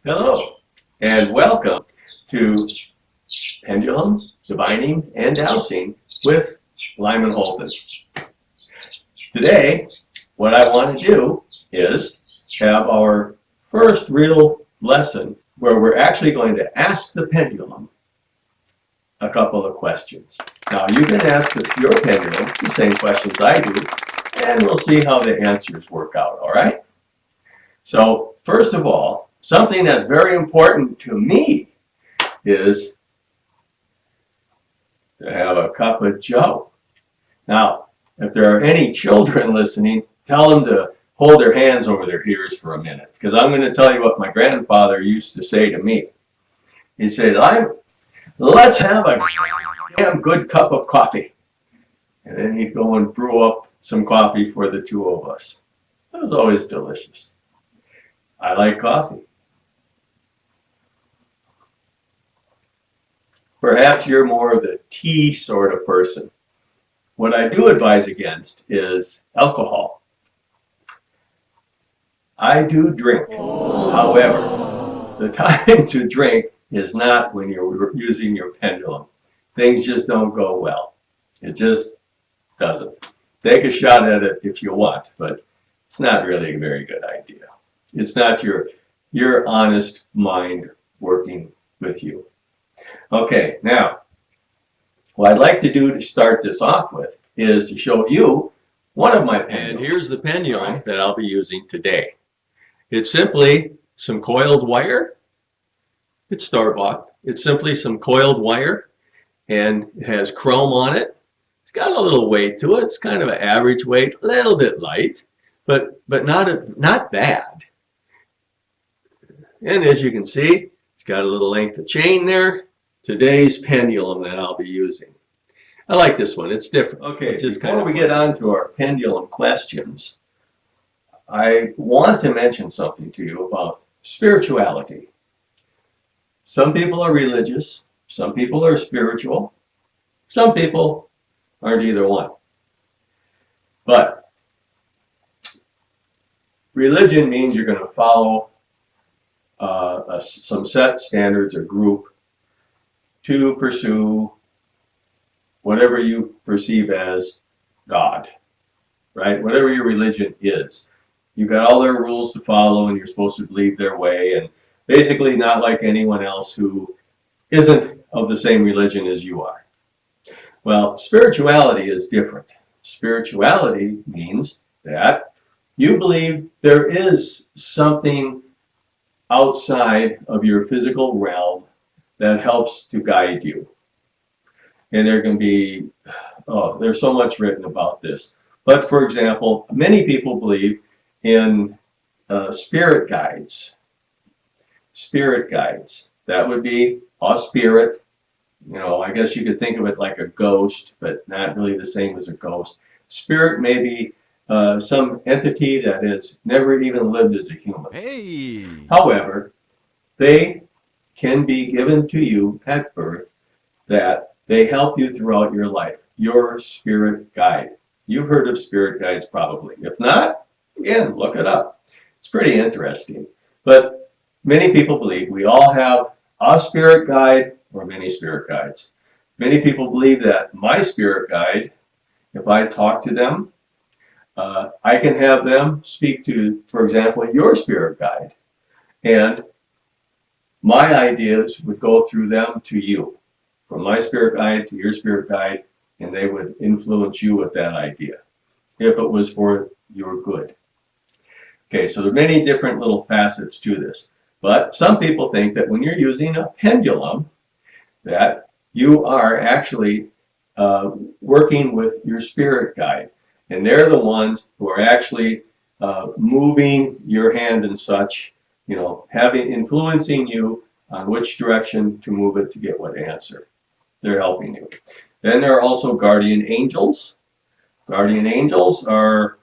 Hello, and welcome to Pendulum, Divining, and Dowsing with Lyman Holton. Today, what I want to do is have our first real lesson where we're actually going to ask the pendulum a couple of questions. Now, you can ask your pendulum the same questions I do, and we'll see how the answers work out, all right? So, first of all, something that's very important to me is to have a cup of joe. Now, if there are any children listening, tell them to hold their hands over their ears for a minute, because I'm going to tell you what my grandfather used to say to me. He'd say, let's have a damn good cup of coffee. And then he'd go and brew up some coffee for the two of us. It was always delicious. I like coffee. Perhaps you're more of the tea sort of person. What I do advise against is alcohol. I do drink. However, the time to drink is not when you're using your pendulum. Things just don't go well. It just doesn't. Take a shot at it if you want, but it's not really a very good idea. It's not your honest mind working with you. Okay, now, what I'd like to do to start this off with is to show you one of my pendulums. And here's the pendulum that I'll be using today. It's simply some coiled wire. It's store-bought. It's simply some coiled wire, and it has chrome on it. It's got a little weight to it. It's kind of an average weight, a little bit light, but not bad. And as you can see, it's got a little length of chain there. Today's pendulum that I'll be using. I like this one. It's different. Okay, before we get on to our pendulum questions, I want to mention something to you about spirituality. Some people are religious. Some people are spiritual. Some people aren't either one. But religion means you're going to follow some set standards or group to pursue whatever you perceive as God, right? Whatever your religion is. You've got all their rules to follow, and you're supposed to believe their way, and basically not like anyone else who isn't of the same religion as you are. Well, spirituality is different. Spirituality means that you believe there is something outside of your physical realm that helps to guide you. And there can be, there's so much written about this. But for example, many people believe in spirit guides. Spirit guides. That would be a spirit. You know, I guess you could think of it like a ghost, but not really the same as a ghost. Spirit may be some entity that has never even lived as a human. Hey! However, they can be given to you at birth that they help you throughout your life. Your spirit guide. You've heard of spirit guides probably. If not, again, look it up. It's pretty interesting. But many people believe we all have a spirit guide or many spirit guides. Many people believe that my spirit guide, if I talk to them, I can have them speak to, for example, your spirit guide. And my ideas would go through them to you, from my spirit guide to your spirit guide, and they would influence you with that idea, if it was for your good. Okay, so there are many different little facets to this, but some people think that when you're using a pendulum, that you are actually working with your spirit guide, and they're the ones who are actually moving your hand and such, you know, influencing you on which direction to move it to get what answer. They're helping you. Then there are also guardian angels. Guardian angels are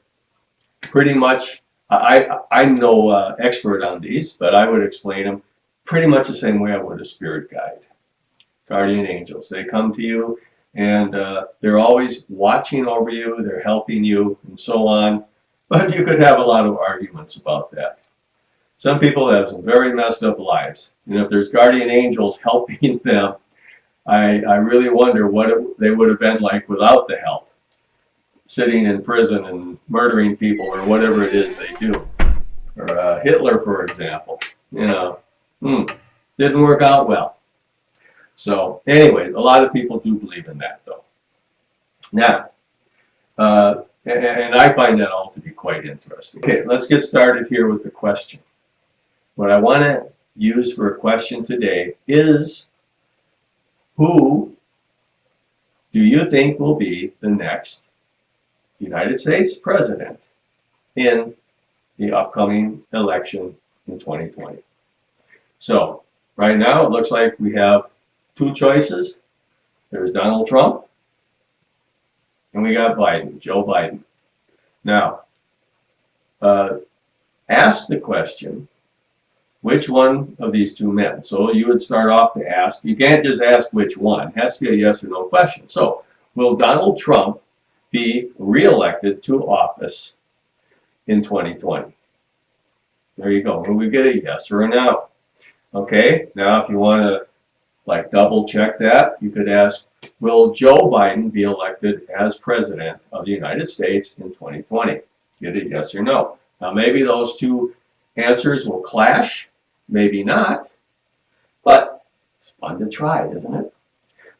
pretty much, I'm no expert on these, but I would explain them pretty much the same way I would a spirit guide. Guardian angels, they come to you, and they're always watching over you, they're helping you, and so on. But you could have a lot of arguments about that. Some people have some very messed up lives. And if there's guardian angels helping them, I really wonder what they would have been like without the help. Sitting in prison and murdering people or whatever it is they do. Or Hitler, for example. You know, didn't work out well. So anyway, a lot of people do believe in that, though. Now, and I find that all to be quite interesting. Okay, let's get started here with the question. What I want to use for a question today is, who do you think will be the next United States president in the upcoming election in 2020? So, right now it looks like we have two choices. There's Donald Trump, and we got Biden, Joe Biden. Now, ask the question, which one of these two men? So you would start off to ask, you can't just ask which one, it has to be a yes or no question. So, will Donald Trump be reelected to office in 2020? There you go. Will we get a yes or a no? Okay, now if you want to like double check that, you could ask, will Joe Biden be elected as president of the United States in 2020? Get a yes or no. Now maybe those two answers will clash, maybe not, but it's fun to try, isn't it?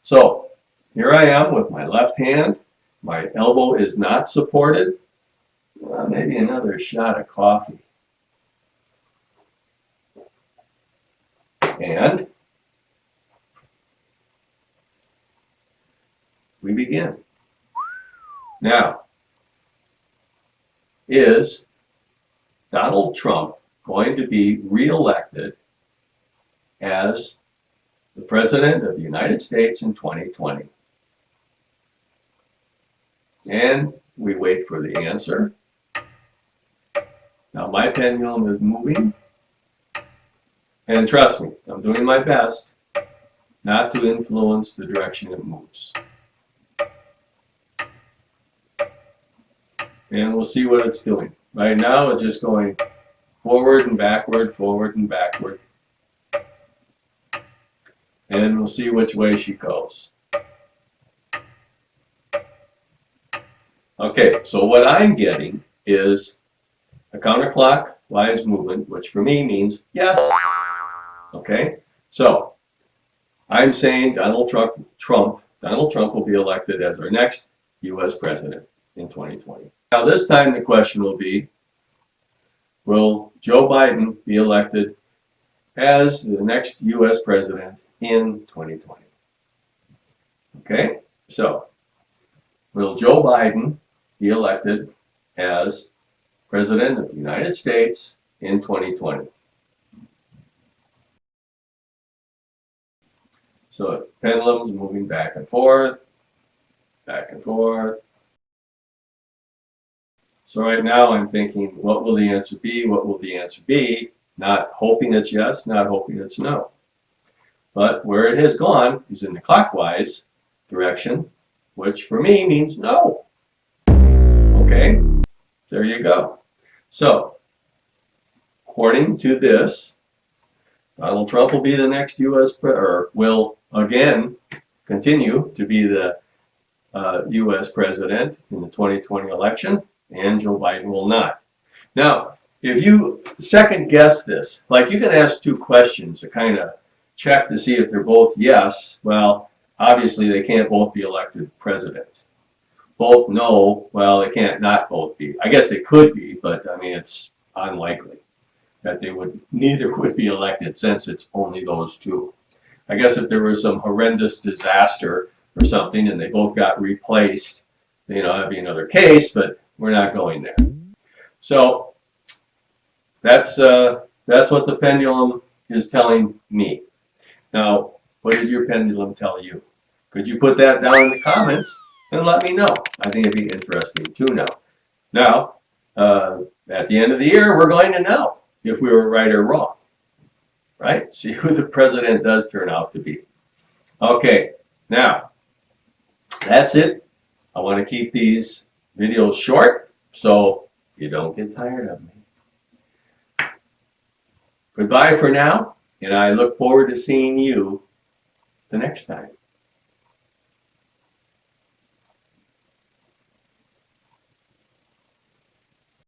So here I am with my left hand. My elbow is not supported. Maybe another shot of coffee. And we begin. Now, is Donald Trump going to be reelected as the President of the United States in 2020? And we wait for the answer. Now my pendulum is moving. And trust me, I'm doing my best not to influence the direction it moves. And we'll see what it's doing. Right now it's just going forward and backward, forward and backward. And we'll see which way she goes. Okay, so what I'm getting is a counterclockwise movement, which for me means yes. Okay, so I'm saying Donald Trump will be elected as our next U.S. president in 2020. Now this time the question will be, will Joe Biden be elected as the next U.S. president in 2020? Okay, so will Joe Biden be elected as President of the United States in 2020? So pendulum's moving back and forth, back and forth. So right now I'm thinking, what will the answer be? What will the answer be? Not hoping it's yes, not hoping it's no. But where it has gone is in the clockwise direction, which for me means no. Okay, there you go. So, according to this, Donald Trump will be the next or will again continue to be the U.S. president in the 2020 election, and Joe Biden will not. Now, if you second guess this, like you can ask two questions to kind of check to see if they're both yes, well, obviously they can't both be elected president. Both no, well, they can't not both be. I guess they could be, but I mean, it's unlikely that neither would be elected since it's only those two. I guess if there was some horrendous disaster or something and they both got replaced, that'd be another case, but we're not going there. So that's what the pendulum is telling me. Now, what did your pendulum tell you? Could you put that down in the comments and let me know? I think it'd be interesting to know. Now, at the end of the year, we're going to know if we were right or wrong, right? See who the president does turn out to be. Okay, now, that's it. I want to keep these videos short so you don't get tired of me. Goodbye for now, and I look forward to seeing you the next time.